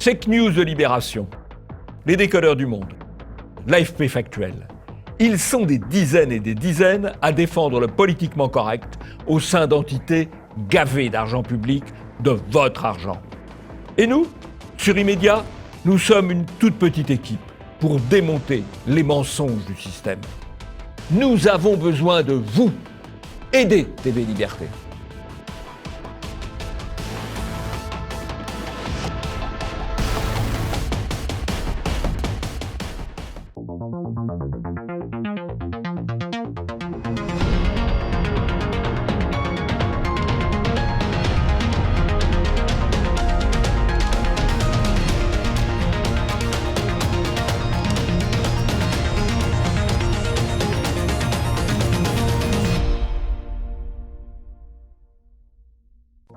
Fake news de Libération, les décodeurs du Monde, l'AFP Factuel. Ils sont des dizaines et des dizaines à défendre le politiquement correct au sein d'entités gavées d'argent public, de votre argent. Et nous, sur Immédiat, nous sommes une toute petite équipe pour démonter les mensonges du système. Nous avons besoin de vous. Aidez TV Liberté.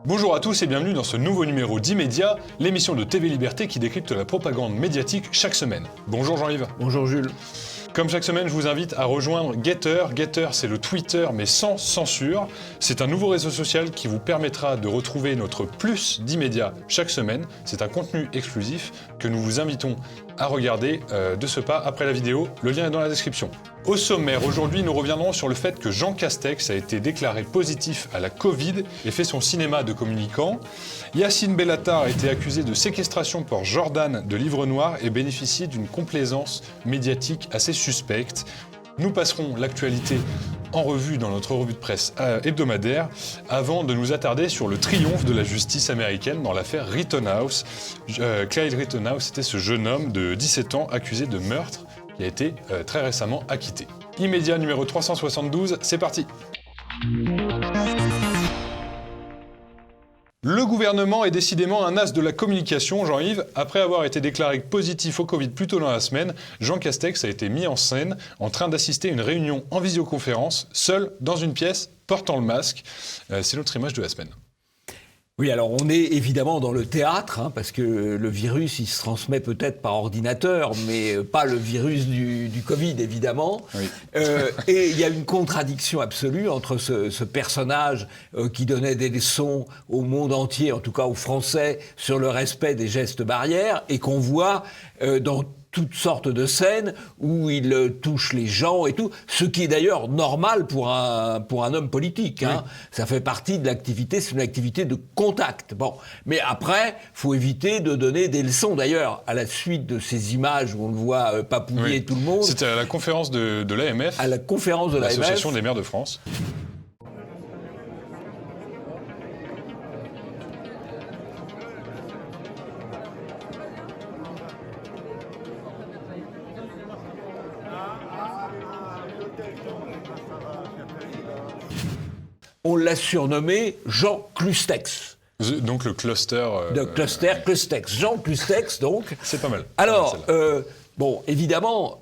Bonjour à tous et bienvenue dans ce nouveau numéro d'Immédiat, l'émission de TV Liberté qui décrypte la propagande médiatique chaque semaine. Bonjour Jean-Yves. Bonjour Jules. Comme chaque semaine, je vous invite à rejoindre Getter. Getter, c'est le Twitter, mais sans censure. C'est un nouveau réseau social qui vous permettra de retrouver notre plus d'immédiat chaque semaine. C'est un contenu exclusif que nous vous invitons à regarder de ce pas après la vidéo. Le lien est dans la description. Au sommaire, aujourd'hui, nous reviendrons sur le fait que Jean Castex a été déclaré positif à la Covid et fait son cinéma de communicant. Yacine Bellatar a été accusé de séquestration par Jordan de Livre Noir et bénéficie d'une complaisance médiatique assez suspecte. Nous passerons l'actualité en revue dans notre revue de presse hebdomadaire avant de nous attarder sur le triomphe de la justice américaine dans l'affaire Rittenhouse. Clyde Rittenhouse était ce jeune homme de 17 ans accusé de meurtre qui a été très récemment acquitté. Immédiat numéro 372, c'est parti. Le gouvernement est décidément un as de la communication, Jean-Yves. Après avoir été déclaré positif au Covid plus tôt dans la semaine, Jean Castex a été mis en scène en train d'assister à une réunion en visioconférence, seul dans une pièce, portant le masque. C'est notre image de la semaine. Oui, alors on est évidemment dans le théâtre, parce que le virus, il se transmet peut-être par ordinateur, mais pas le virus du Covid, évidemment. Oui. Et il y a une contradiction absolue entre ce personnage qui donnait des leçons au monde entier, en tout cas aux Français, sur le respect des gestes barrières, et qu'on voit dans toutes sortes de scènes où il touche les gens et tout, ce qui est d'ailleurs normal pour un homme politique. Oui. Ça fait partie de l'activité, c'est une activité de contact. Bon, mais après, faut éviter de donner des leçons. D'ailleurs, à la suite de ces images où on le voit papouiller tout le monde. C'était à la conférence de l'AMF. À la conférence de l'AMF. L'Association des maires de France. On l'a surnommé Jean Clustex. Donc le cluster... Clustex. Jean Clustex, donc. C'est pas mal. Alors, bon, évidemment,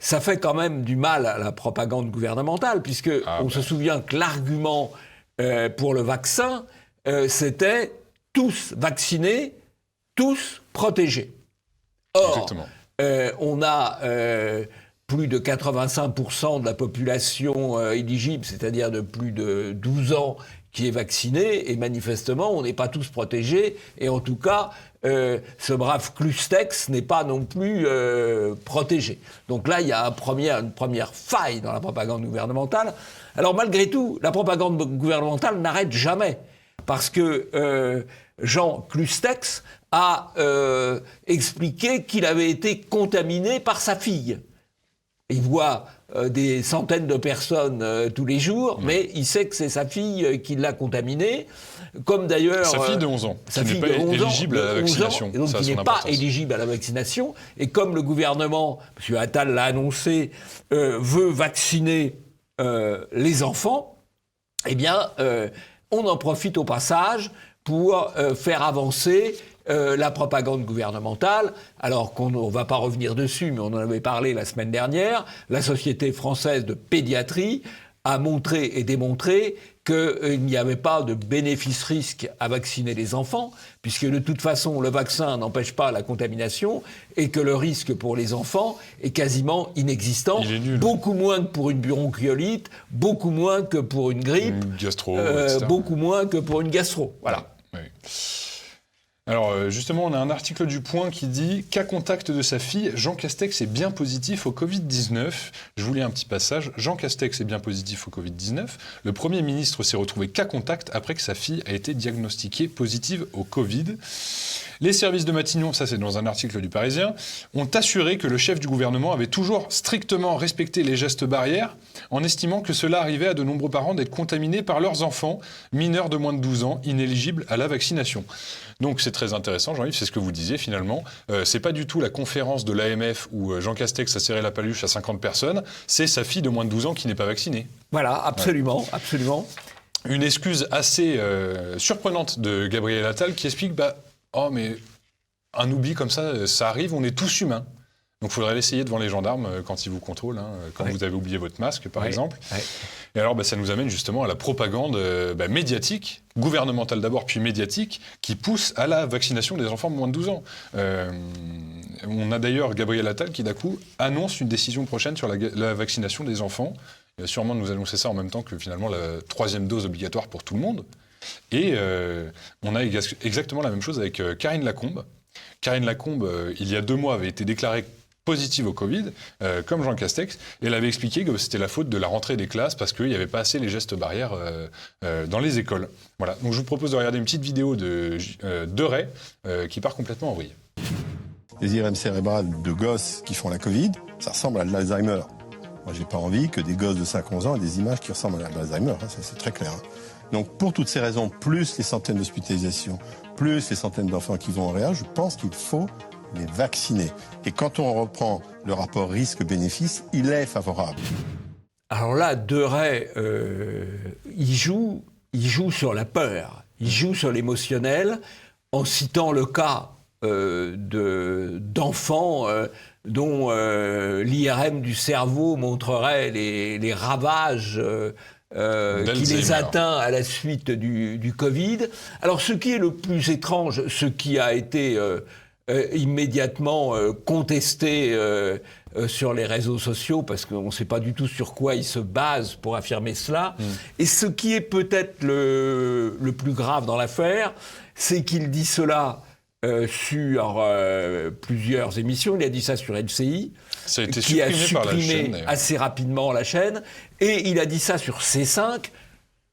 ça fait quand même du mal à la propagande gouvernementale, puisque on se souvient que l'argument pour le vaccin, c'était tous vaccinés, tous protégés. Or, on a... plus de 85% de la population éligible, c'est-à-dire de plus de 12 ans, qui est vaccinée, et manifestement, on n'est pas tous protégés, et en tout cas, ce brave Clustex n'est pas non plus protégé. Donc là, il y a une première faille dans la propagande gouvernementale. Alors malgré tout, la propagande gouvernementale n'arrête jamais, parce que Jean Clustex a expliqué qu'il avait été contaminé par sa fille. Il voit des centaines de personnes tous les jours, mais il sait que c'est sa fille qui l'a contaminé, comme d'ailleurs... Sa fille de 11 ans, qui n'est pas éligible à la vaccination. Donc qui n'est pas éligible à la vaccination. Et comme le gouvernement, M. Attal l'a annoncé, veut vacciner les enfants, eh bien, on en profite au passage pour faire avancer la propagande gouvernementale, alors qu'on ne va pas revenir dessus, mais on en avait parlé la semaine dernière, la Société française de pédiatrie a montré et démontré qu'il n'y avait pas de bénéfice-risque à vacciner les enfants, puisque de toute façon, le vaccin n'empêche pas la contamination et que le risque pour les enfants est quasiment inexistant. Il est nul. Beaucoup moins que pour une bronchiolite, beaucoup moins que pour une grippe, une gastro, beaucoup moins que pour une gastro. Voilà. Oui. Alors justement, on a un article du Point qui dit « Cas contact de sa fille, Jean Castex est bien positif au Covid-19 ». Je vous lis un petit passage. « Jean Castex est bien positif au Covid-19. Le Premier ministre s'est retrouvé cas contact après que sa fille a été diagnostiquée positive au Covid. Les services de Matignon, ça c'est dans un article du Parisien, ont assuré que le chef du gouvernement avait toujours strictement respecté les gestes barrières en estimant que cela arrivait à de nombreux parents d'être contaminés par leurs enfants, mineurs de moins de 12 ans, inéligibles à la vaccination. » Donc c'est très intéressant, Jean-Yves, c'est ce que vous disiez finalement. C'est pas du tout la conférence de l'AMF où Jean Castex a serré la paluche à 50 personnes, c'est sa fille de moins de 12 ans qui n'est pas vaccinée. Voilà, absolument, ouais. Absolument. Une excuse assez surprenante de Gabriel Attal qui explique oh mais un oubli comme ça, ça arrive, on est tous humains. Donc il faudrait l'essayer devant les gendarmes quand ils vous contrôlent, quand vous avez oublié votre masque par exemple. Et alors ça nous amène justement à la propagande médiatique, gouvernementale d'abord puis médiatique, qui pousse à la vaccination des enfants de moins de 12 ans. On a d'ailleurs Gabriel Attal qui d'un coup annonce une décision prochaine sur la vaccination des enfants. Il va sûrement nous annoncer ça en même temps que finalement la 3e dose obligatoire pour tout le monde. Et on a exactement la même chose avec Karine Lacombe. Karine Lacombe, il y a 2 mois, avait été déclarée positive au Covid, comme Jean Castex, et elle avait expliqué que c'était la faute de la rentrée des classes parce qu'il n'y avait pas assez les gestes barrières dans les écoles. Voilà. Donc je vous propose de regarder une petite vidéo de Ray qui part complètement en vrille. Les IRM cérébrales de gosses qui font la Covid, ça ressemble à de l'Alzheimer. Moi, j'ai pas envie que des gosses de 5-11 ans aient des images qui ressemblent à l'Alzheimer, ça c'est très clair. Donc pour toutes ces raisons, plus les centaines d'hospitalisations, plus les centaines d'enfants qui vont en réa, je pense qu'il faut les vacciner. Et quand on reprend le rapport risque-bénéfice, il est favorable. Alors là, Deray, il joue sur la peur, il joue sur l'émotionnel, en citant le cas d'enfants dont l'IRM du cerveau montrerait les ravages qui les atteint à la suite du Covid. Alors ce qui est le plus étrange, ce qui a été immédiatement contesté sur les réseaux sociaux, parce qu'on ne sait pas du tout sur quoi ils se basent pour affirmer cela. Et ce qui est peut-être le plus grave dans l'affaire, c'est qu'il dit cela sur plusieurs émissions. Il a dit ça sur LCI, ça a été qui a supprimé par la chaîne, assez rapidement la chaîne, et il a dit ça sur C5,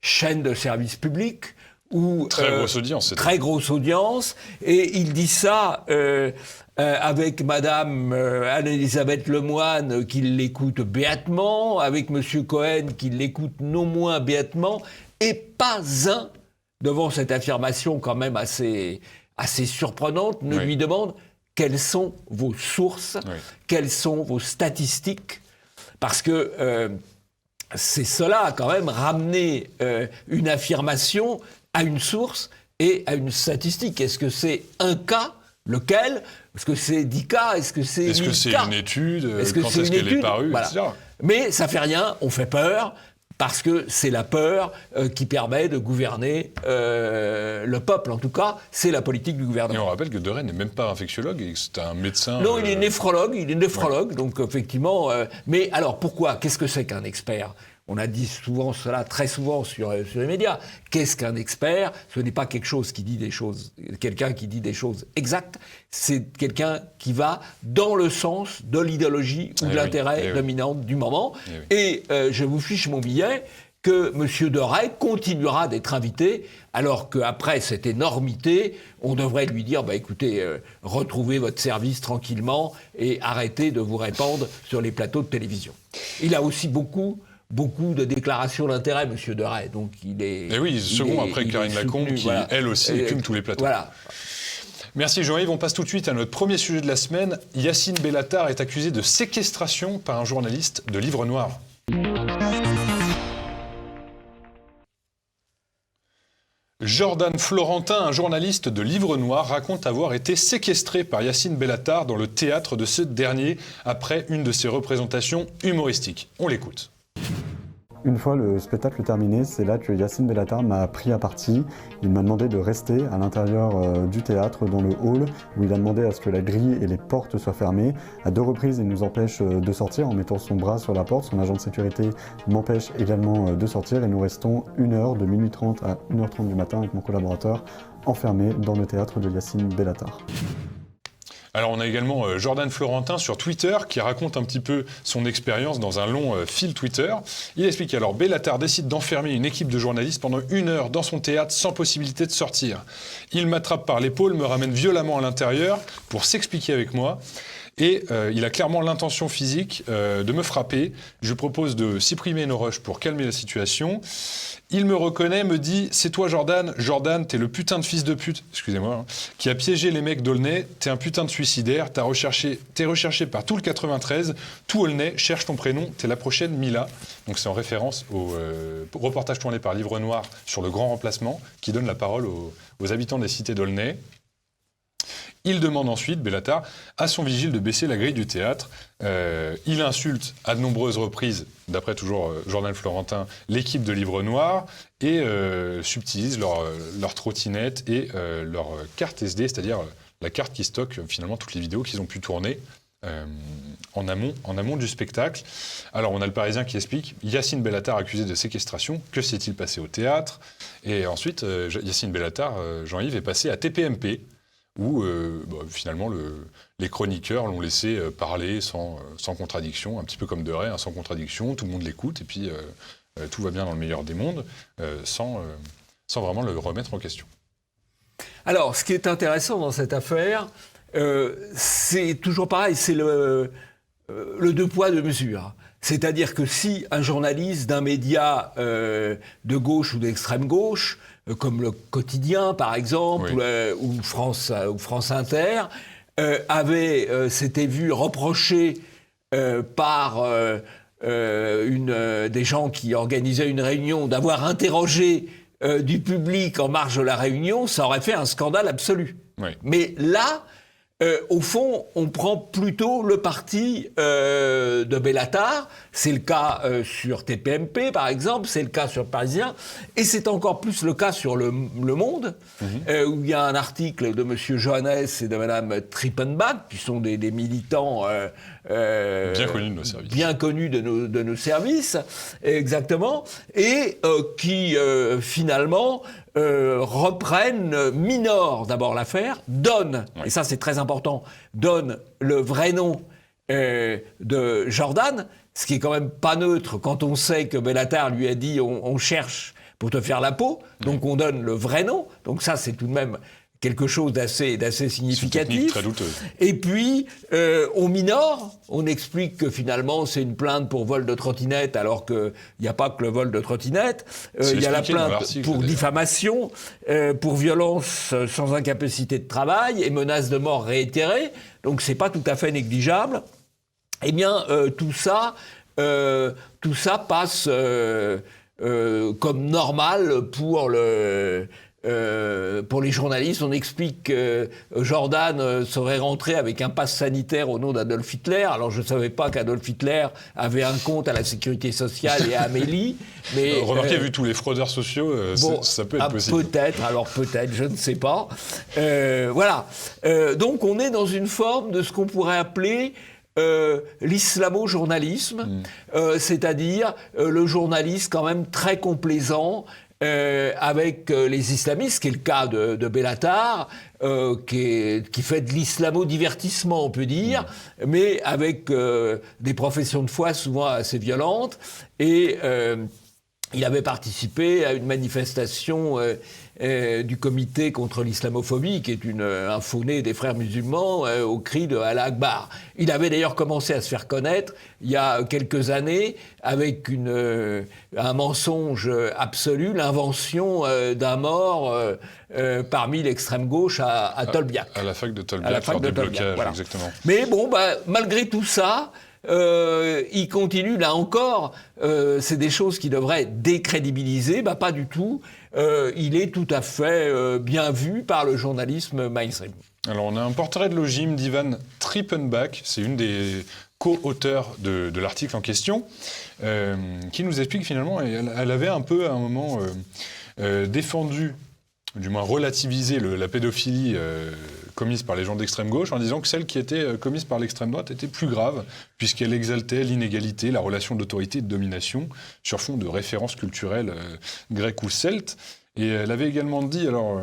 chaîne de service public, où très grosse audience. Très grosse audience, et il dit ça avec Madame Anne-Elisabeth Lemoine qui l'écoute béatement, avec Monsieur Cohen qui l'écoute non moins béatement, et pas un, devant cette affirmation quand même assez surprenante, ne lui demande quelles sont vos sources, quelles sont vos statistiques, parce que c'est cela quand même, ramener une affirmation à une source et à une statistique. Est-ce que c'est un cas? Lequel? Est-ce que c'est 10 cas? Est-ce que c'est 1000 cas? Est-ce que c'est une étude? Quand est-ce qu'elle est parue, voilà. etc. Mais ça fait rien, on fait peur, parce que c'est la peur qui permet de gouverner le peuple. En tout cas, c'est la politique du gouvernement. Et on rappelle que Deray n'est même pas infectiologue, et que c'est un médecin... Non, il est néphrologue, donc effectivement... mais alors, pourquoi? Qu'est-ce que c'est qu'un expert? On a dit souvent cela, très souvent sur les médias. Qu'est-ce qu'un expert? Ce n'est pas quelqu'un qui dit des choses exactes, c'est quelqu'un qui va dans le sens de l'idéologie ou de l'intérêt dominant du moment. Et je vous fiche mon billet que M. Deray continuera d'être invité, alors qu'après cette énormité, on devrait lui dire, écoutez, retrouvez votre service tranquillement et arrêtez de vous répandre sur les plateaux de télévision. Il a aussi beaucoup de déclarations d'intérêt, M. Deray. Donc il est... Et oui, second après Karine Lacombe, qui elle aussi écume tous les plateaux. Voilà. Merci Jean-Yves. On passe tout de suite à notre premier sujet de la semaine. Yacine Bellatar est accusé de séquestration par un journaliste de Livre Noir. Jordan Florentin, un journaliste de Livre Noir, raconte avoir été séquestré par Yacine Bellatar dans le théâtre de ce dernier après une de ses représentations humoristiques. On l'écoute. Une fois le spectacle terminé, c'est là que Yacine Bellatar m'a pris à partie. Il m'a demandé de rester à l'intérieur du théâtre, dans le hall, où il a demandé à ce que la grille et les portes soient fermées. À 2 reprises, il nous empêche de sortir en mettant son bras sur la porte. Son agent de sécurité m'empêche également de sortir et nous restons 1 heure, de minuit 30 à 1h30 du matin avec mon collaborateur, enfermé dans le théâtre de Yacine Bellatar. Alors on a également Jordan Florentin sur Twitter qui raconte un petit peu son expérience dans un long fil Twitter. Il explique alors Bellatar décide d'enfermer une équipe de journalistes pendant 1 heure dans son théâtre sans possibilité de sortir. Il m'attrape par l'épaule, me ramène violemment à l'intérieur pour s'expliquer avec moi. Et il a clairement l'intention physique de me frapper. Je propose de supprimer nos rushs pour calmer la situation. Il me reconnaît, me dit « C'est toi Jordan. Jordan, t'es le putain de fils de pute, excusez-moi, qui a piégé les mecs d'Aulnay. T'es un putain de suicidaire. T'es recherché par tout le 93. Tout Aulnay cherche ton prénom. T'es la prochaine Mila. » Donc c'est en référence au reportage tourné par Livre Noir sur le grand remplacement qui donne la parole aux habitants des cités d'Aulnay. Il demande ensuite, Bellatar, à son vigile de baisser la grille du théâtre. Il insulte à de nombreuses reprises, d'après toujours Jordan Florentin, l'équipe de Livre Noir et subtilise leur trottinette et leur carte SD, c'est-à-dire la carte qui stocke finalement toutes les vidéos qu'ils ont pu tourner en amont du spectacle. Alors on a le Parisien qui explique Yacine Bellatar accusé de séquestration, que s'est-il passé au théâtre? Et ensuite, Yacine Bellatar, Jean-Yves, est passé à TPMP, où finalement les chroniqueurs l'ont laissé parler sans contradiction, un petit peu comme De Ray, sans contradiction, tout le monde l'écoute, et puis tout va bien dans le meilleur des mondes, sans vraiment le remettre en question. Alors, ce qui est intéressant dans cette affaire, c'est toujours pareil, c'est le 2 poids, 2 mesures. C'est-à-dire que si un journaliste d'un média de gauche ou d'extrême gauche, comme le Quotidien par exemple, oui, ou France Inter, s'était vu reprocher par des gens qui organisaient une réunion d'avoir interrogé du public en marge de la réunion, ça aurait fait un scandale absolu. Oui. Mais là, au fond, on prend plutôt le parti de Bellatar. C'est le cas sur TPMP, par exemple, c'est le cas sur Parisien, et c'est encore plus le cas sur Le Monde, où il y a un article de M. Johannes et de Mme Trippenbach, qui sont des militants bien connus de nos services. Bien connus de nos services, exactement, et qui finalement minorent d'abord l'affaire, donnent, et ça c'est très important, donnent le vrai nom de Jordan, ce qui est quand même pas neutre quand on sait que Bellatar lui a dit on cherche pour te faire la peau, donc on donne le vrai nom, donc ça c'est tout de même quelque chose d'assez significatif. Très douteuse. Et puis, on minore, on explique que finalement, c'est une plainte pour vol de trottinette, alors qu'il n'y a pas que le vol de trottinette. Il y a la plainte pour diffamation, pour violence sans incapacité de travail et menace de mort réitérée. Donc, c'est pas tout à fait négligeable. Eh bien, tout ça passe comme normal pour les journalistes. On explique que Jordan serait rentré avec un pass sanitaire au nom d'Adolf Hitler. Alors je ne savais pas qu'Adolf Hitler avait un compte à la Sécurité sociale et à Amélie. Mais remarquez, vu tous les fraudeurs sociaux, ça peut être possible. Peut-être, je ne sais pas. Voilà. Donc on est dans une forme de ce qu'on pourrait appeler l'islamo-journalisme, c'est-à-dire le journaliste quand même très complaisant, avec les islamistes, qui est le cas de Bellatar, qui fait de l'islamo-divertissement, on peut dire, mais avec des professions de foi souvent assez violentes. Et il avait participé à une manifestation du comité contre l'islamophobie, qui est un faux-né des frères musulmans, au cri de Allah Akbar. Il avait d'ailleurs commencé à se faire connaître il y a quelques années avec un mensonge absolu, l'invention d'un mort parmi l'extrême gauche à Tolbiac. À la fac de Tolbiac, lors des blocages, voilà. Exactement. Mais bon, malgré tout ça, il continue, là encore, c'est des choses qui devraient décrédibiliser, pas du tout. Il est tout à fait bien vu par le journalisme mainstream. Alors on a un portrait de l'ogive d'Ivan Trippenbach, c'est une des co-auteurs de l'article en question, qui nous explique finalement, elle avait un peu à un moment défendu, du moins relativisé la pédophilie commise par les gens d'extrême gauche en disant que celle qui était commise par l'extrême droite était plus grave puisqu'elle exaltait l'inégalité, la relation d'autorité et de domination sur fond de références culturelles grecques ou celtes. Et elle avait également dit, alors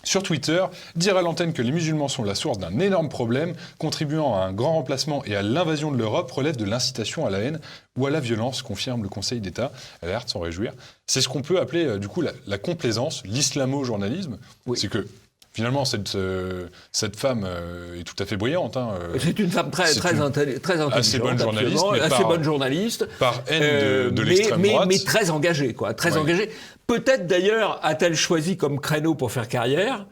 Sur Twitter, dire à l'antenne que les musulmans sont la source d'un énorme problème, contribuant à un grand remplacement et à l'invasion de l'Europe, relève de l'incitation à la haine ou à la violence, confirme le Conseil d'État. Elle a l'air de s'en réjouir. C'est ce qu'on peut appeler du coup la complaisance, l'islamo-journalisme. Oui. C'est que finalement cette femme est tout à fait brillante. C'est une femme très intelligente, assez bonne journaliste, bonne journaliste, par haine de l'extrême droite, mais très engagée, quoi, très engagée. Peut-être d'ailleurs a-t-elle choisi comme créneau pour faire carrière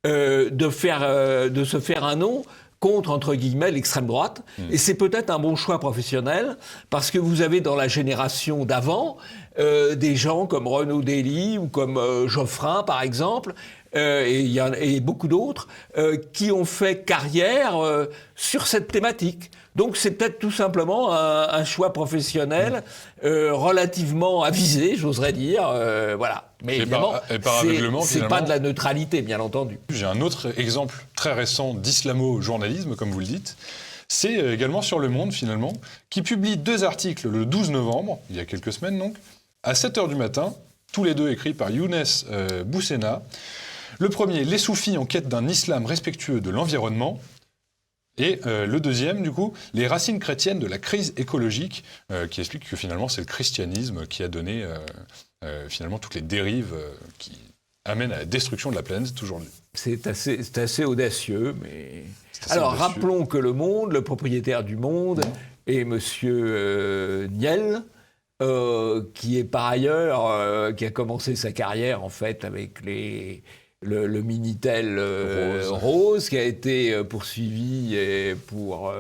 de se faire un nom contre, entre guillemets, l'extrême droite. Et c'est peut-être un bon choix professionnel, parce que vous avez dans la génération d'avant des gens comme Renaud Dely ou comme Geoffrin, par exemple, et beaucoup d'autres, qui ont fait carrière sur cette thématique. Donc c'est peut-être tout simplement un choix professionnel relativement avisé, j'oserais dire. Voilà. Mais évidemment, c'est pas de la neutralité, bien entendu. J'ai un autre exemple très récent d'islamo-journalisme, comme vous le dites. C'est également sur Le Monde, finalement, qui publie 2 articles le 12 novembre, il y a quelques semaines donc, à 7h du matin, tous les 2 écrits par Younes Boussena. Le premier, les soufis en quête d'un islam respectueux de l'environnement. Et le deuxième, du coup, les racines chrétiennes de la crise écologique, qui explique que finalement c'est le christianisme qui a donné finalement toutes les dérives qui amènent à la destruction de la planète aujourd'hui. C'est assez audacieux, mais... Alors rappelons que Le Monde, le propriétaire du Monde, est monsieur Niel, qui est par ailleurs, qui a commencé sa carrière en fait avec le Minitel Rose, qui a été poursuivi pour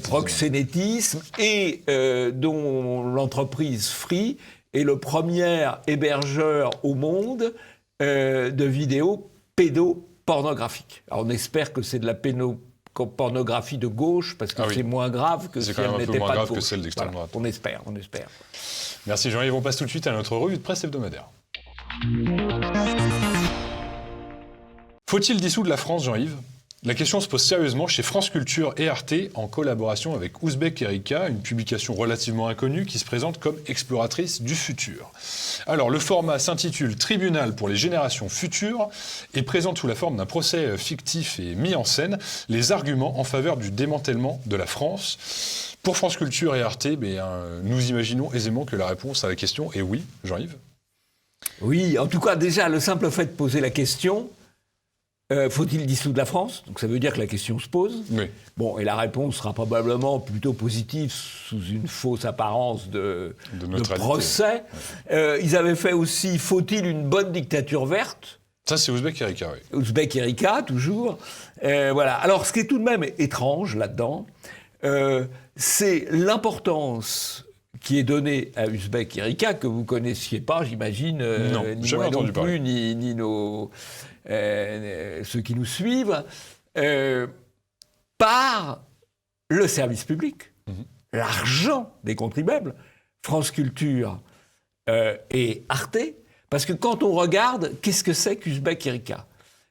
proxénétisme, et dont l'entreprise Free est le premier hébergeur au monde de vidéos pédopornographiques. Alors on espère que c'est de la pornographie de gauche, parce que c'est moins grave que si elle n'était pas de gauche. Que celle d'extrême droite. On espère. Merci Jean-Yves, on passe tout de suite à notre revue de presse hebdomadaire. Faut-il dissoudre la France, Jean-Yves ? La question se pose sérieusement chez France Culture et Arte, en collaboration avec Ouzbek Erika, une publication relativement inconnue qui se présente comme exploratrice du futur. Alors, le format s'intitule « Tribunal pour les générations futures » et présente sous la forme d'un procès fictif et mis en scène les arguments en faveur du démantèlement de la France. Pour France Culture et Arte, nous imaginons aisément que la réponse à la question est oui, Jean-Yves. Oui, en tout cas, déjà, le simple fait de poser la question... faut-il dissoudre la France ? Donc ça veut dire que la question se pose. Oui. Bon, et la réponse sera probablement plutôt positive sous une fausse apparence de procès. Ils avaient fait aussi « Faut-il une bonne dictature verte ?» Ça, c'est Ouzbek Erika, oui. Ouzbek Erika, toujours. Voilà. Alors, ce qui est tout de même étrange là-dedans, c'est l'importance qui est donnée à Ouzbek Erika, que vous ne connaissiez pas, j'imagine, ni moi non plus, ni nos... ceux qui nous suivent, par le service public, l'argent des contribuables, France Culture et Arte, parce que quand on regarde, qu'est-ce que c'est qu'Ouzbek Erika ?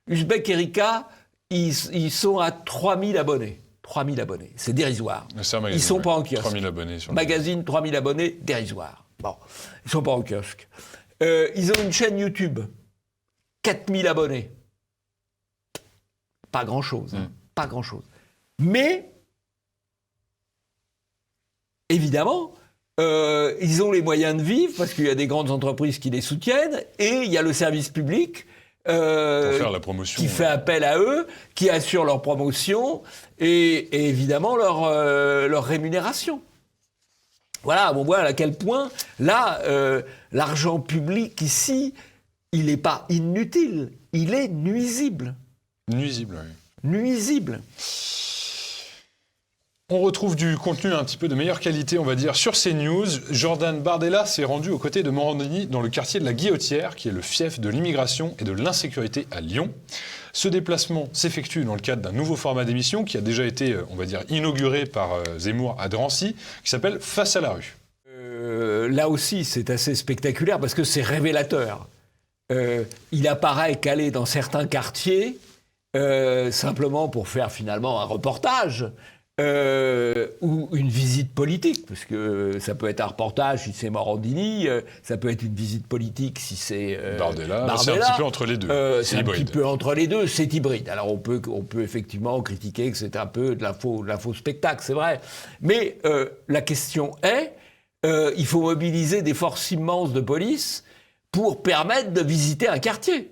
Ouzbek Erika, ils sont à 3000 abonnés. 3000 abonnés, c'est dérisoire. Ils ne sont pas en kiosque. 3000 abonnés sur le magazine, 3000 abonnés, dérisoire. Bon, ils ne sont pas en kiosque. Ils ont une chaîne YouTube. 4000 abonnés. Pas grand-chose. Pas grand-chose. Mais, évidemment, ils ont les moyens de vivre parce qu'il y a des grandes entreprises qui les soutiennent et il y a le service public pour faire la promotion, qui fait appel à eux, qui assure leur promotion et évidemment leur rémunération. Voilà, on voit à quel point, là, l'argent public ici, il n'est pas inutile, il est nuisible. Nuisible, oui. Nuisible. On retrouve du contenu un petit peu de meilleure qualité, on va dire, sur CNews. Jordan Bardella s'est rendu aux côtés de Morandini dans le quartier de la Guillotière, qui est le fief de l'immigration et de l'insécurité à Lyon. Ce déplacement s'effectue dans le cadre d'un nouveau format d'émission qui a déjà été, on va dire, inauguré par Zemmour à Drancy, qui s'appelle Face à la rue. Là aussi, c'est assez spectaculaire parce que c'est révélateur. Il apparaît qu'aller dans certains quartiers, simplement pour faire finalement un reportage, ou une visite politique, parce que ça peut être un reportage si c'est Morandini, ça peut être une visite politique si c'est Bardella. C'est un petit peu entre les deux. C'est un petit peu entre les deux, c'est hybride. Alors on peut effectivement critiquer que c'est un peu de l'info spectacle, c'est vrai. Mais la question est, il faut mobiliser des forces immenses de police pour permettre de visiter un quartier.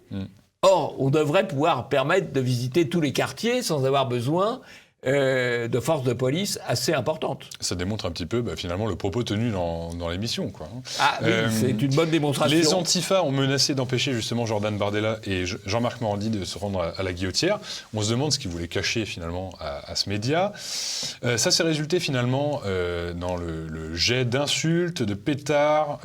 Or, on devrait pouvoir permettre de visiter tous les quartiers sans avoir besoin de forces de police assez importantes. Ça démontre un petit peu, finalement, le propos tenu dans l'émission, quoi. Ah oui, c'est une bonne démonstration. Les Antifa ont menacé d'empêcher justement Jordan Bardella et Jean-Marc Morandini de se rendre à la Guillotière. On se demande ce qu'ils voulaient cacher finalement à ce média. Ça s'est résulté finalement dans le jet d'insultes, de pétards,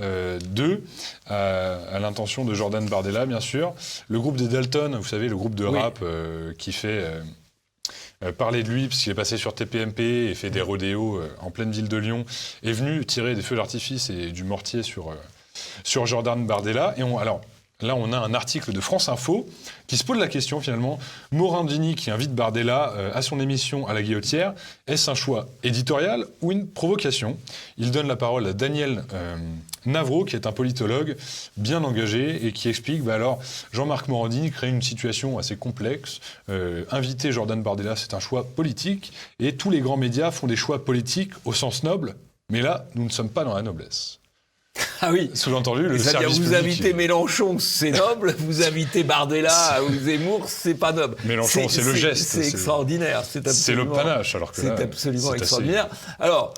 à l'intention de Jordan Bardella, bien sûr. Le groupe des Dalton, vous savez, le groupe de rap qui fait... parler de lui, parce qu'il est passé sur TPMP et fait des rodéos en pleine ville de Lyon, est venu tirer des feux d'artifice et du mortier sur Jordan Bardella. Et alors, là, on a un article de France Info qui se pose la question, finalement, Morandini qui invite Bardella à son émission à la Guillotière, est-ce un choix éditorial ou une provocation ? Il donne la parole à Daniel Navro, qui est un politologue bien engagé et qui explique, alors, Jean-Marc Morandini crée une situation assez complexe. Inviter Jordan Bardella, c'est un choix politique, et tous les grands médias font des choix politiques au sens noble, mais là, nous ne sommes pas dans la noblesse. Ah oui. Sous-entendu, le c'est-à-dire service vous public. invitez Mélenchon, c'est noble. Vous invitez Bardella ou Zemmour, c'est pas noble. Mélenchon, c'est le geste. C'est extraordinaire. C'est le panache. Alors que c'est absolument extraordinaire. Alors,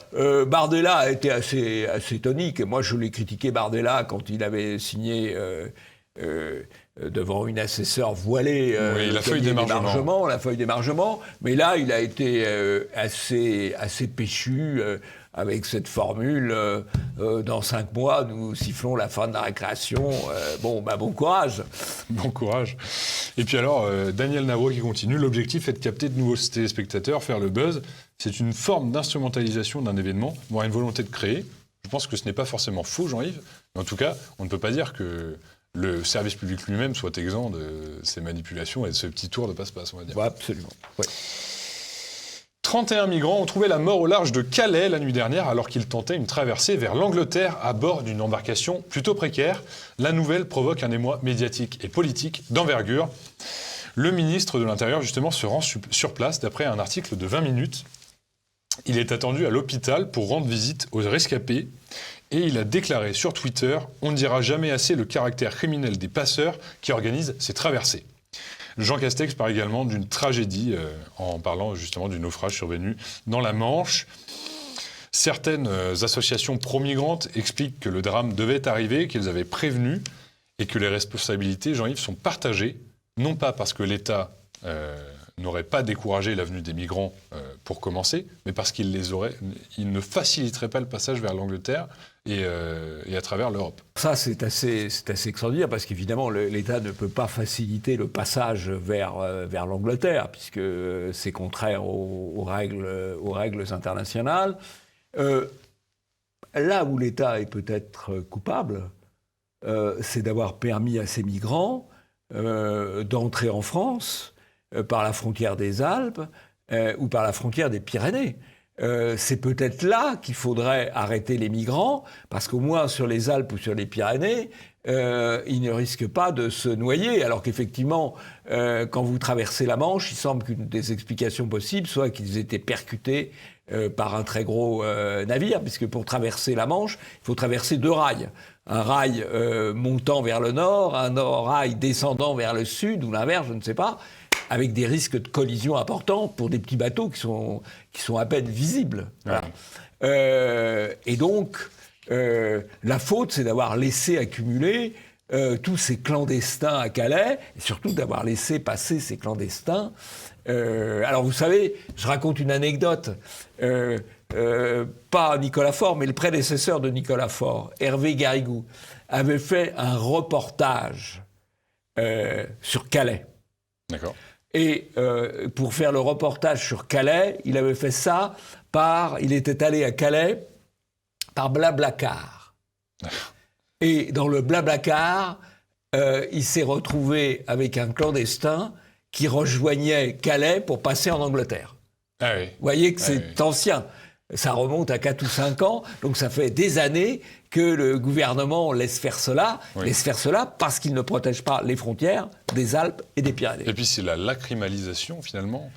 Bardella a été assez tonique. Moi, je l'ai critiqué, Bardella, quand il avait signé... devant une assesseure voilée, la feuille d'émargement. Mais là, il a été assez péchu avec cette formule dans 5 mois, nous sifflons la fin de la récréation. Bon courage. Bon courage. Et puis alors, Daniel Navro qui continue. L'objectif est de capter de nouveaux téléspectateurs, faire le buzz. C'est une forme d'instrumentalisation d'un événement, voire une volonté de créer. Je pense que ce n'est pas forcément faux, Jean-Yves. Mais en tout cas, on ne peut pas dire que le service public lui-même soit exempt de ces manipulations et de ce petit tour de passe-passe, on va dire. Ouais, absolument. Ouais. 31 migrants ont trouvé la mort au large de Calais la nuit dernière alors qu'ils tentaient une traversée vers l'Angleterre à bord d'une embarcation plutôt précaire. La nouvelle provoque un émoi médiatique et politique d'envergure. Le ministre de l'Intérieur, justement, se rend sur place d'après un article de 20 minutes. Il est attendu à l'hôpital pour rendre visite aux rescapés. Et il a déclaré sur Twitter « On ne dira jamais assez le caractère criminel des passeurs qui organisent ces traversées ». Jean Castex parle également d'une tragédie en parlant justement du naufrage survenu dans la Manche. Certaines associations pro-migrantes expliquent que le drame devait arriver, qu'elles avaient prévenu et que les responsabilités, Jean-Yves, sont partagées, non pas parce que l'État n'aurait pas découragé la venue des migrants pour commencer, mais parce qu'il ne faciliterait pas le passage vers l'Angleterre et à travers l'Europe. Ça, c'est assez extraordinaire, parce qu'évidemment, l'État ne peut pas faciliter le passage vers l'Angleterre, puisque c'est contraire aux règles internationales. Là où l'État est peut-être coupable, c'est d'avoir permis à ces migrants d'entrer en France par la frontière des Alpes ou par la frontière des Pyrénées. C'est peut-être là qu'il faudrait arrêter les migrants, parce qu'au moins sur les Alpes ou sur les Pyrénées, ils ne risquent pas de se noyer, alors qu'effectivement, quand vous traversez la Manche, il semble qu'une des explications possibles soit qu'ils étaient percutés par un très gros navire, puisque pour traverser la Manche, il faut traverser 2 rails. Un rail montant vers le nord, un rail descendant vers le sud, ou l'inverse, je ne sais pas, avec des risques de collision importants pour des petits bateaux qui sont à peine visibles. Voilà. Et donc, la faute, c'est d'avoir laissé accumuler tous ces clandestins à Calais, et surtout d'avoir laissé passer ces clandestins. Alors, vous savez, je raconte une anecdote. Pas Nicolas Faure, mais le prédécesseur de Nicolas Faure, Hervé Garrigou, avait fait un reportage sur Calais. D'accord. Et pour faire le reportage sur Calais, il avait fait ça il était allé à Calais par Blablacar. Et dans le Blablacar, il s'est retrouvé avec un clandestin qui rejoignait Calais pour passer en Angleterre. Ah oui. Vous voyez que c'est ancien. Ça remonte à 4 ou 5 ans, donc ça fait des années que le gouvernement laisse faire cela parce qu'il ne protège pas les frontières des Alpes et des Pyrénées. Et puis c'est la lacrymalisation, finalement.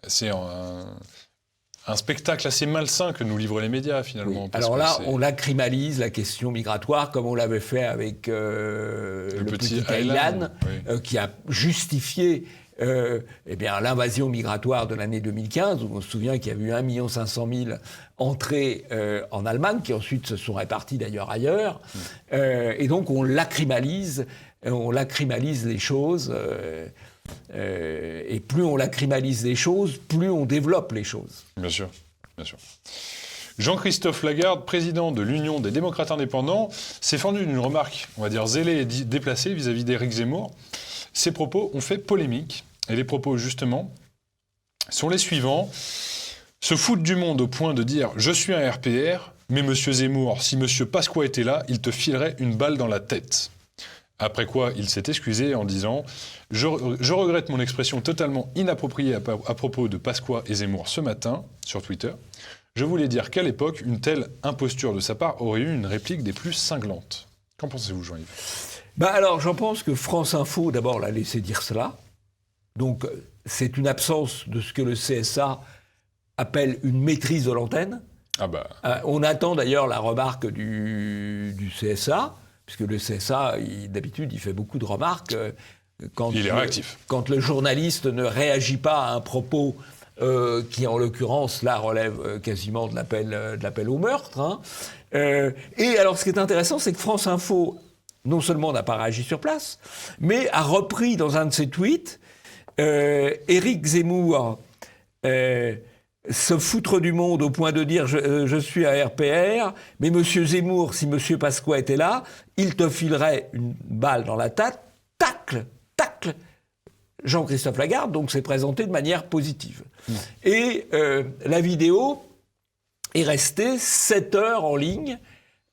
C'est un spectacle assez malsain que nous livrent les médias, finalement. Oui. Alors là, on lacrymalise la question migratoire, comme on l'avait fait avec le petit Aylan, qui a justifié l'invasion migratoire de l'année 2015, où on se souvient qu'il y avait eu 1 500 000 entrées en Allemagne, qui ensuite se sont réparties d'ailleurs ailleurs. Et donc on lacrymalise les choses. Et plus on lacrymalise les choses, plus on développe les choses. Bien sûr, bien sûr. Jean-Christophe Lagarde, président de l'Union des démocrates indépendants, s'est fendu d'une remarque, on va dire zélée et déplacée vis-à-vis d'Éric Zemmour. Ses propos ont fait polémique. Et les propos, justement, sont les suivants. Se foutre du monde au point de dire « Je suis un RPR, mais monsieur Zemmour, si monsieur Pasqua était là, il te filerait une balle dans la tête. » Après quoi, il s'est excusé en disant « Je regrette mon expression totalement inappropriée à propos de Pasqua et Zemmour ce matin, sur Twitter. Je voulais dire qu'à l'époque, une telle imposture de sa part aurait eu une réplique des plus cinglantes. » Qu'en pensez-vous, Jean-Yves ? Alors, j'en pense que France Info, d'abord, l'a laissé dire cela. Donc, c'est une absence de ce que le CSA appelle une maîtrise de l'antenne. On attend d'ailleurs la remarque du CSA, puisque le CSA, d'habitude, il fait beaucoup de remarques. Il est réactif. Quand le journaliste ne réagit pas à un propos qui, en l'occurrence, là, relève quasiment de l'appel au meurtre. Et alors, ce qui est intéressant, c'est que France Info, non seulement n'a pas réagi sur place, mais a repris dans un de ses tweets Éric Zemmour se foutre du monde au point de dire je suis un RPR, mais monsieur Zemmour, si monsieur Pasqua était là, il te filerait une balle dans la tête, tacle. Jean-Christophe Lagarde, donc, s'est présenté de manière positive. Et la vidéo est restée 7 heures en ligne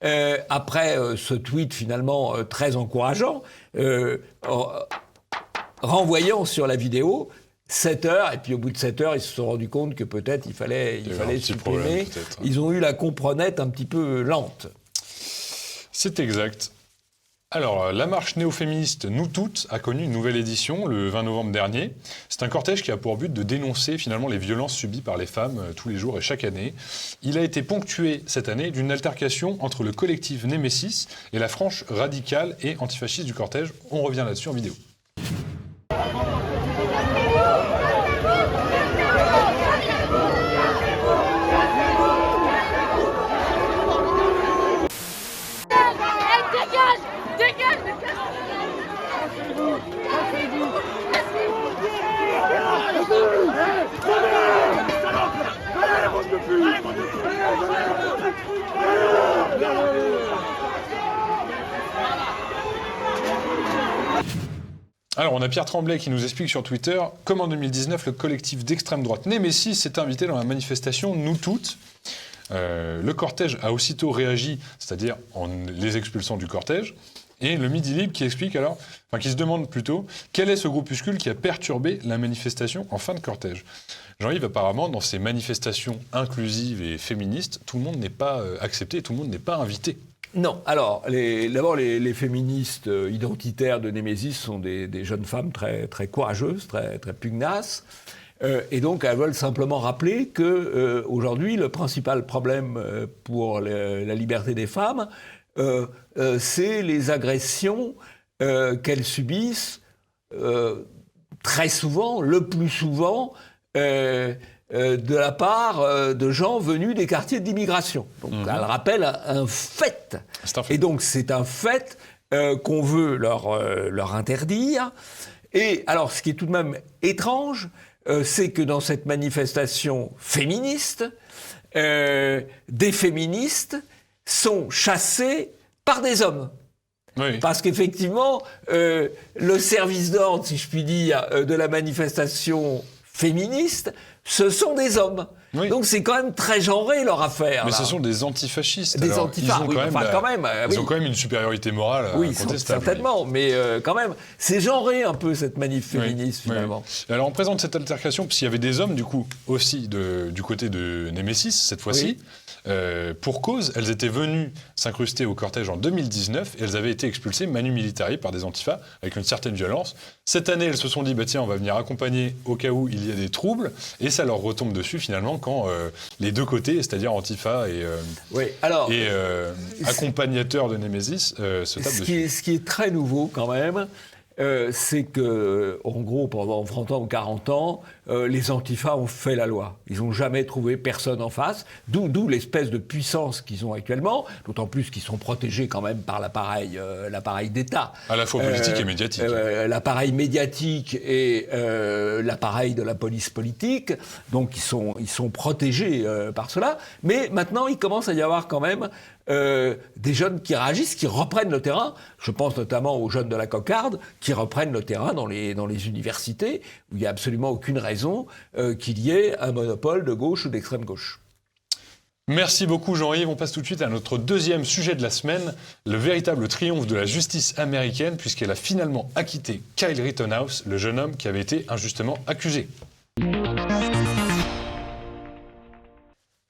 après ce tweet finalement très encourageant, renvoyant sur la vidéo 7 heures, et puis au bout de 7 heures, ils se sont rendus compte que peut-être il fallait supprimer. Ils ont eu la comprenette un petit peu lente. C'est exact. Alors, la marche néo-féministe Nous Toutes a connu une nouvelle édition le 20 novembre dernier. C'est un cortège qui a pour but de dénoncer finalement les violences subies par les femmes tous les jours et chaque année. Il a été ponctué cette année d'une altercation entre le collectif Némésis et la frange radicale et antifasciste du cortège. On revient là-dessus en vidéo. Alors, on a Pierre Tremblay qui nous explique sur Twitter comment en 2019, le collectif d'extrême droite Némésis s'est invité dans la manifestation Nous Toutes. Le cortège a aussitôt réagi, c'est-à-dire en les expulsant du cortège. Et le Midi Libre qui explique alors, qui se demande plutôt, quel est ce groupuscule qui a perturbé la manifestation en fin de cortège. Jean-Yves, apparemment, dans ces manifestations inclusives et féministes, tout le monde n'est pas accepté, tout le monde n'est pas invité. Non, alors, d'abord, les féministes identitaires de Némésis sont des jeunes femmes très, très courageuses, très, très pugnaces. Et donc, elles veulent simplement rappeler qu'aujourd'hui, le principal problème pour la liberté des femmes, c'est les agressions qu'elles subissent très souvent, le plus souvent, de la part de gens venus des quartiers d'immigration. Donc, elle rappelle un fait. Et donc, c'est un fait qu'on veut leur interdire. Et alors, ce qui est tout de même étrange, c'est que dans cette manifestation féministe, des féministes sont chassés par des hommes. Oui. Parce qu'effectivement, le service d'ordre, si je puis dire, de la manifestation féministes, ce sont des hommes. Oui. Donc c'est quand même très genré leur affaire. Mais là. ce sont des antifascistes. Des alors, antifas, oui, ils ont quand même une supériorité morale oui, incontestable. certainement, mais quand même, c'est genré un peu cette manif féministe finalement. Oui. Alors on présente cette altercation, puisqu'il y avait des hommes du coup aussi du côté de Nemesis cette fois-ci. Oui. Pour cause, elles étaient venues s'incruster au cortège en 2019 et elles avaient été expulsées manu militari par des antifas avec une certaine violence. Cette année, elles se sont dit bah tiens, on va venir accompagner au cas où il y a des troubles et ça leur retombe dessus finalement quand les deux côtés, c'est-à-dire antifa et accompagnateurs de Nemesis, se tapent dessus. Ce qui est très nouveau quand même, c'est que, en gros, pendant 30 ans ou 40 ans, les antifas ont fait la loi. Ils n'ont jamais trouvé personne en face, d'où l'espèce de puissance qu'ils ont actuellement, d'autant plus qu'ils sont protégés quand même par l'appareil d'État. À la fois politique et médiatique. L'appareil médiatique et l'appareil de la police politique, donc ils sont protégés par cela. Mais maintenant, il commence à y avoir quand même des jeunes qui réagissent, qui reprennent le terrain. Je pense notamment aux jeunes de la cocarde qui reprennent le terrain dans les universités où il n'y a absolument aucune raison qu'il y ait un monopole de gauche ou d'extrême gauche. Merci beaucoup Jean-Yves. On passe tout de suite à notre deuxième sujet de la semaine, le véritable triomphe de la justice américaine puisqu'elle a finalement acquitté Kyle Rittenhouse, le jeune homme qui avait été injustement accusé.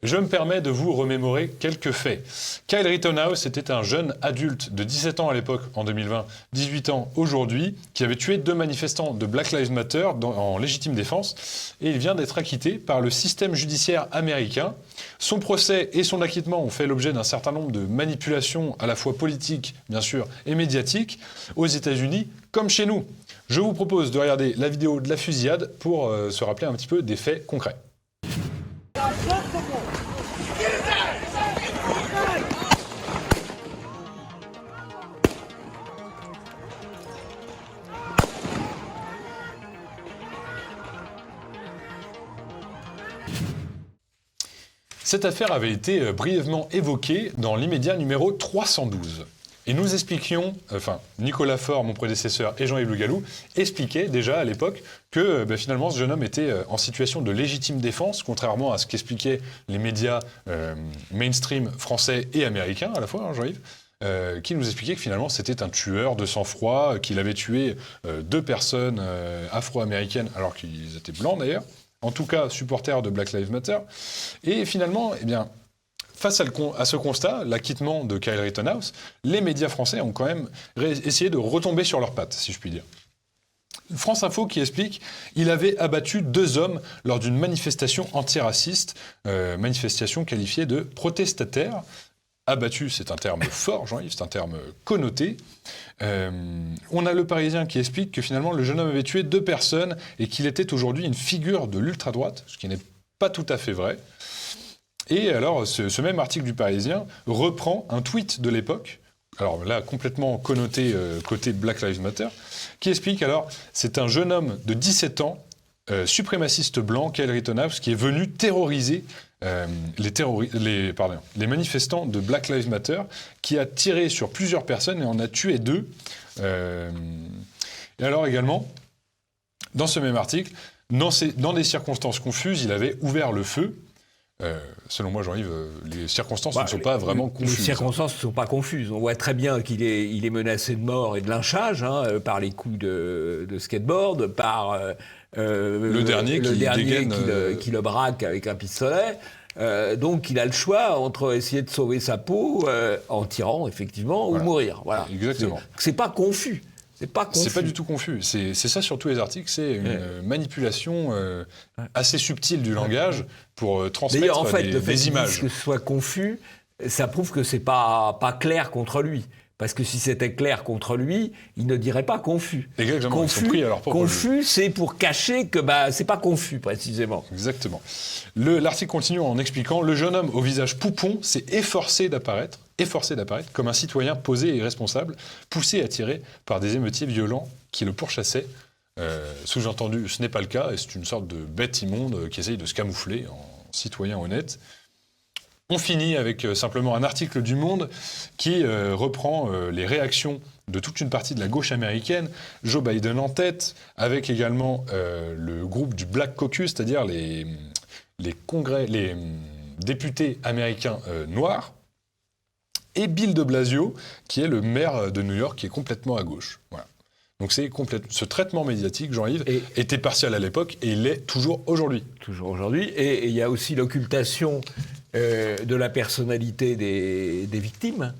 Je me permets de vous remémorer quelques faits. Kyle Rittenhouse était un jeune adulte de 17 ans à l'époque, en 2020, 18 ans aujourd'hui, qui avait tué 2 manifestants de Black Lives Matter en légitime défense, et il vient d'être acquitté par le système judiciaire américain. Son procès et son acquittement ont fait l'objet d'un certain nombre de manipulations à la fois politiques, bien sûr, et médiatiques, aux États-Unis comme chez nous. Je vous propose de regarder la vidéo de la fusillade pour se rappeler un petit peu des faits concrets. Cette affaire avait été brièvement évoquée dans l'immédiat numéro 312. Et nous expliquions, Nicolas Faure, mon prédécesseur, et Jean-Yves Le Gallou, expliquaient déjà à l'époque que finalement ce jeune homme était en situation de légitime défense, contrairement à ce qu'expliquaient les médias mainstream français et américains à la fois, hein, Jean-Yves, qui nous expliquait que finalement c'était un tueur de sang-froid, qu'il avait tué 2 personnes afro-américaines alors qu'ils étaient blancs d'ailleurs, en tout cas supporters de Black Lives Matter. Et finalement, face à ce constat, l'acquittement de Kyle Rittenhouse, les médias français ont quand même essayé de retomber sur leurs pattes, si je puis dire. France Info qui explique qu'il avait abattu 2 hommes lors d'une manifestation antiraciste, manifestation qualifiée de protestataire. Abattu, c'est un terme fort, Jean-Yves, c'est un terme connoté. On a Le Parisien qui explique que finalement le jeune homme avait tué 2 personnes et qu'il était aujourd'hui une figure de l'ultra-droite, ce qui n'est pas tout à fait vrai. Et alors, ce même article du Parisien reprend un tweet de l'époque, alors là, complètement connoté côté Black Lives Matter, qui explique alors, c'est un jeune homme de 17 ans, suprémaciste blanc, Kyle Rittenhouse, qui est venu terroriser les manifestants de Black Lives Matter, qui a tiré sur plusieurs personnes et en a tué 2. Et alors également, dans ce même article, dans des circonstances confuses, il avait ouvert le feu. Selon moi, Jean-Yves, les circonstances ne sont pas vraiment confuses. Les circonstances ne sont pas confuses. On voit très bien qu'il est menacé de mort et de lynchage par les coups de skateboard, par le dernier qui le braque avec un pistolet. Donc il a le choix entre essayer de sauver sa peau en tirant, effectivement, ou mourir. Voilà. Exactement. C'est pas confus. C'est pas du tout confus. C'est ça sur tous les articles, c'est une manipulation assez subtile du langage pour transmettre en fait, le fait des images. Que ce soit confus, ça prouve que c'est pas clair contre lui. Parce que si c'était clair contre lui, il ne dirait pas confus. Exactement, confus, ils sont pris à leur propre confus, c'est pour cacher que c'est pas confus, précisément. Exactement. L'article continue en expliquant « Le jeune homme au visage poupon s'est efforcé d'apparaître comme un citoyen posé et responsable, poussé à tirer par des émeutiers violents qui le pourchassaient. Sous-entendu, ce n'est pas le cas, et c'est une sorte de bête immonde qui essaye de se camoufler en citoyen honnête. On finit avec simplement un article du Monde qui reprend les réactions de toute une partie de la gauche américaine, Joe Biden en tête, avec également le groupe du Black Caucus, c'est-à-dire les députés américains noirs, et Bill de Blasio, qui est le maire de New York, qui est complètement à gauche. Voilà. Donc ce traitement médiatique, Jean-Yves, était partial à l'époque et il l'est toujours aujourd'hui. Toujours aujourd'hui. Et il y a aussi l'occultation de la personnalité des victimes.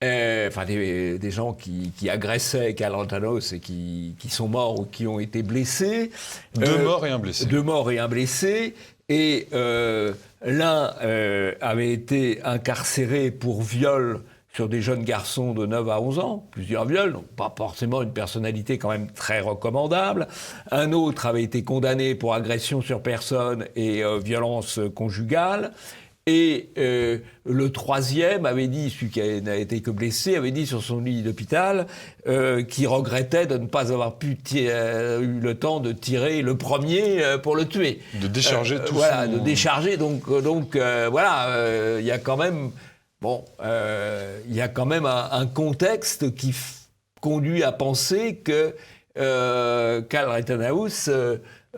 Enfin, des gens qui agressaient Karl Rittenhouse et qui sont morts ou qui ont été blessés. Deux morts et un blessé. Deux morts et un blessé. Et l'un avait été incarcéré pour viol sur des jeunes garçons de 9 à 11 ans, plusieurs viols, donc pas forcément une personnalité quand même très recommandable. Un autre avait été condamné pour agression sur personne et violence conjugale. Et le troisième avait dit, celui qui n'a été que blessé, avait dit sur son lit d'hôpital qu'il regrettait de ne pas avoir eu le temps de tirer le premier pour le tuer. De décharger tout voilà, de décharger. Donc voilà, il y a quand même... Bon, il y a quand même un contexte qui conduit à penser que Karl Rittenhouse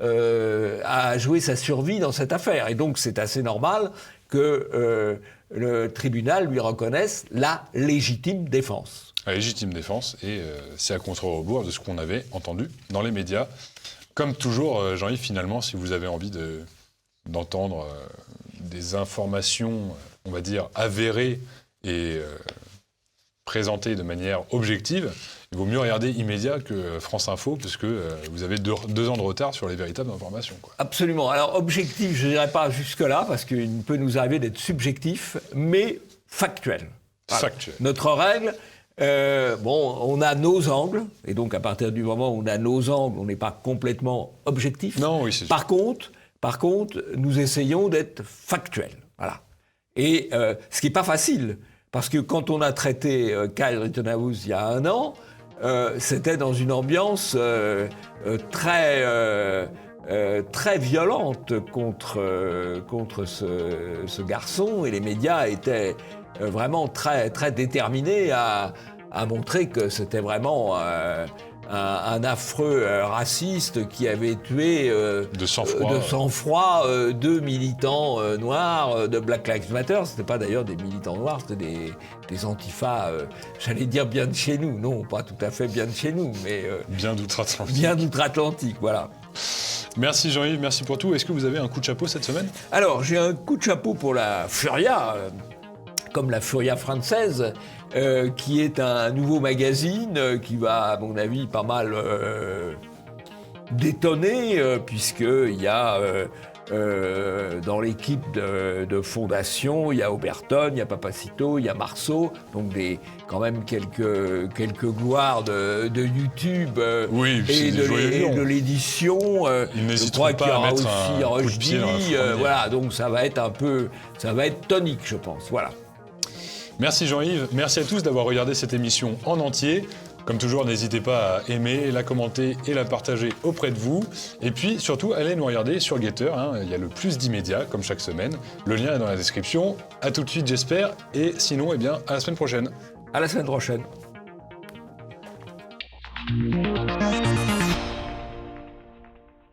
a joué sa survie dans cette affaire. Et donc, c'est assez normal que le tribunal lui reconnaisse la légitime défense. La légitime défense, et c'est à contre-rebours de ce qu'on avait entendu dans les médias. Comme toujours, Jean-Yves, finalement, si vous avez envie d'entendre des informations, on va dire, avérées et présentées de manière objective, il vaut mieux regarder Immédiat que France Info, puisque vous avez 2 ans de retard sur les véritables informations, quoi. Absolument. Alors, objectif, je ne dirais pas jusque-là, parce qu'il peut nous arriver d'être subjectif, mais factuel. Voilà. Factuel. Notre règle, on a nos angles, et donc à partir du moment où on a nos angles, on n'est pas complètement objectif. Non, oui, c'est sûr. Par contre, nous essayons d'être factuels. Voilà. Et ce qui n'est pas facile, parce que quand on a traité Karl Rittenhouse il y a 1 an, c'était dans une ambiance très violente contre ce garçon, et les médias étaient vraiment très, très déterminés à montrer que c'était vraiment un affreux raciste qui avait tué de sang-froid 2 militants noirs de Black Lives Matter. C'était pas d'ailleurs des militants noirs, c'était des antifas, j'allais dire bien de chez nous. Non, pas tout à fait bien de chez nous, mais bien d'outre-Atlantique. Bien d'outre-Atlantique, voilà. Merci Jean-Yves, merci pour tout. Est-ce que vous avez un coup de chapeau cette semaine ? Alors, j'ai un coup de chapeau pour la Furia, comme la Furia française, qui est un nouveau magazine qui va, à mon avis, pas mal détonner, puisqu'il y a dans l'équipe de fondation, il y a Oberton, il y a Papacito, il y a Marceau, donc quand même quelques gloires de YouTube et de l'édition. Je crois qu'il y aura aussi Rushdie, voilà, donc ça va être tonique, je pense, voilà. Merci Jean-Yves, merci à tous d'avoir regardé cette émission en entier. Comme toujours, n'hésitez pas à aimer, la commenter et la partager auprès de vous. Et puis surtout, allez nous regarder sur Getter, il y a le plus d'immédiat, comme chaque semaine. Le lien est dans la description. À tout de suite, j'espère. Et sinon, à la semaine prochaine. À la semaine prochaine.